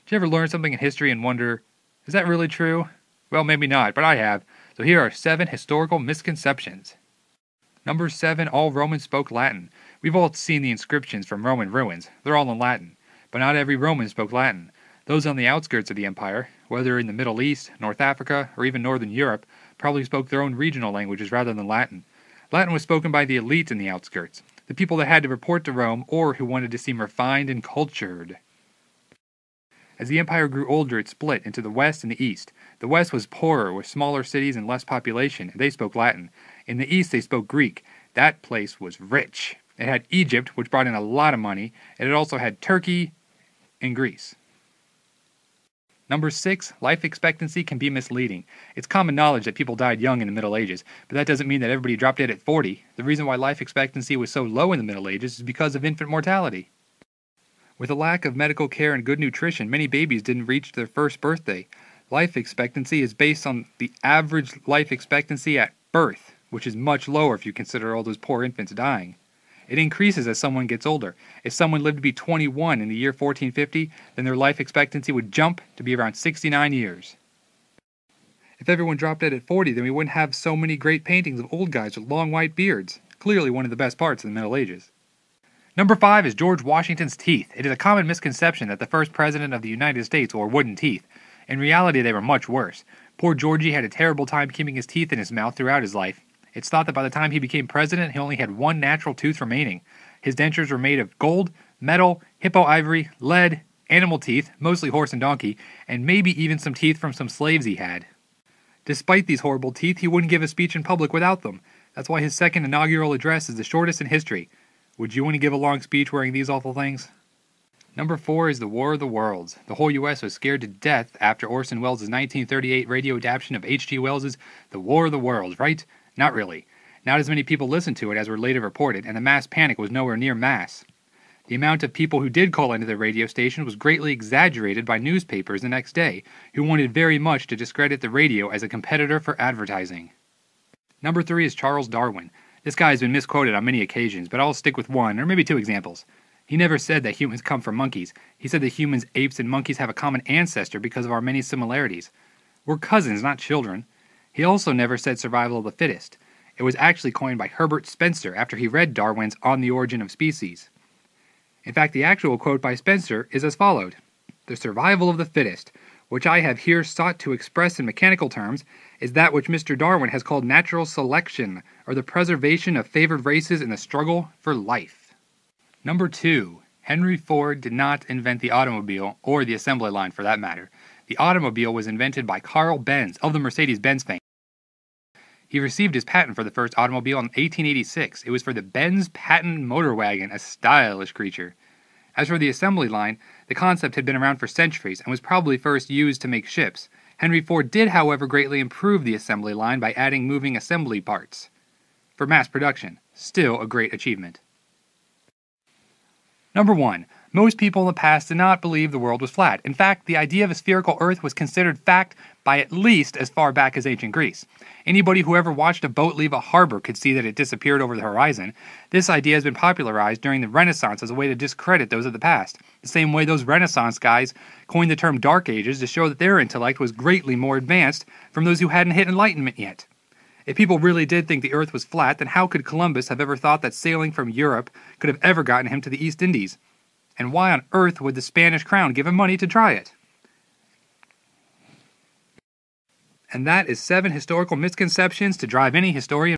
Did you ever learn something in history and wonder, is that really true? Well, maybe not, but I have. So here are 7 historical misconceptions. Number 7, all Romans spoke Latin. We've all seen the inscriptions from Roman ruins. They're all in Latin. But not every Roman spoke Latin. Those on the outskirts of the empire, whether in the Middle East, North Africa, or even Northern Europe, probably spoke their own regional languages rather than Latin. Latin was spoken by the elite in the outskirts, the people that had to report to Rome or who wanted to seem refined and cultured. As the empire grew older, it split into the West and the East. The West was poorer, with smaller cities and less population, and they spoke Latin. In the East, they spoke Greek. That place was rich. It had Egypt, which brought in a lot of money, and it also had Turkey and Greece. Number 6, life expectancy can be misleading. It's common knowledge that people died young in the Middle Ages, but that doesn't mean that everybody dropped dead at 40. The reason why life expectancy was so low in the Middle Ages is because of infant mortality. With a lack of medical care and good nutrition, many babies didn't reach their first birthday. Life expectancy is based on the average life expectancy at birth, which is much lower if you consider all those poor infants dying. It increases as someone gets older. If someone lived to be 21 in the year 1450, then their life expectancy would jump to be around 69 years. If everyone dropped dead at 40, then we wouldn't have so many great paintings of old guys with long white beards. Clearly one of the best parts of the Middle Ages. Number 5 is George Washington's teeth. It is a common misconception that the first president of the United States wore wooden teeth. In reality, they were much worse. Poor Georgie had a terrible time keeping his teeth in his mouth throughout his life. It's thought that by the time he became president, he only had one natural tooth remaining. His dentures were made of gold, metal, hippo ivory, lead, animal teeth, mostly horse and donkey, and maybe even some teeth from some slaves he had. Despite these horrible teeth, he wouldn't give a speech in public without them. That's why his second inaugural address is the shortest in history. Would you want to give a long speech wearing these awful things? Number 4 is the War of the Worlds. The whole U.S. was scared to death after Orson Welles' 1938 radio adaptation of H.G. Wells' The War of the Worlds, right? Not really. Not as many people listened to it as were later reported, and the mass panic was nowhere near mass. The amount of people who did call into the radio station was greatly exaggerated by newspapers the next day, who wanted very much to discredit the radio as a competitor for advertising. Number 3 is Charles Darwin. This guy has been misquoted on many occasions, but I'll stick with one, or maybe 2 examples. He never said that humans come from monkeys. He said that humans, apes, and monkeys have a common ancestor because of our many similarities. We're cousins, not children. He also never said survival of the fittest. It was actually coined by Herbert Spencer after he read Darwin's On the Origin of Species. In fact, the actual quote by Spencer is as followed: "The survival of the fittest, which I have here sought to express in mechanical terms, is that which Mr. Darwin has called natural selection, or the preservation of favored races in the struggle for life." Number 2. Henry Ford did not invent the automobile, or the assembly line for that matter. The automobile was invented by Carl Benz of the Mercedes-Benz fame. He received his patent for the first automobile in 1886. It was for the Benz Patent Motor Wagon, a stylish creature. As for the assembly line, the concept had been around for centuries and was probably first used to make ships. Henry Ford did, however, greatly improve the assembly line by adding moving assembly parts for mass production. Still a great achievement. Number 1. Most people in the past did not believe the world was flat. In fact, the idea of a spherical Earth was considered fact by at least as far back as ancient Greece. Anybody who ever watched a boat leave a harbor could see that it disappeared over the horizon. This idea has been popularized during the Renaissance as a way to discredit those of the past. The same way those Renaissance guys coined the term Dark Ages to show that their intellect was greatly more advanced from those who hadn't hit enlightenment yet. If people really did think the Earth was flat, then how could Columbus have ever thought that sailing from Europe could have ever gotten him to the East Indies? And why on earth would the Spanish crown give him money to try it? And that is 7 historical misconceptions to drive any historian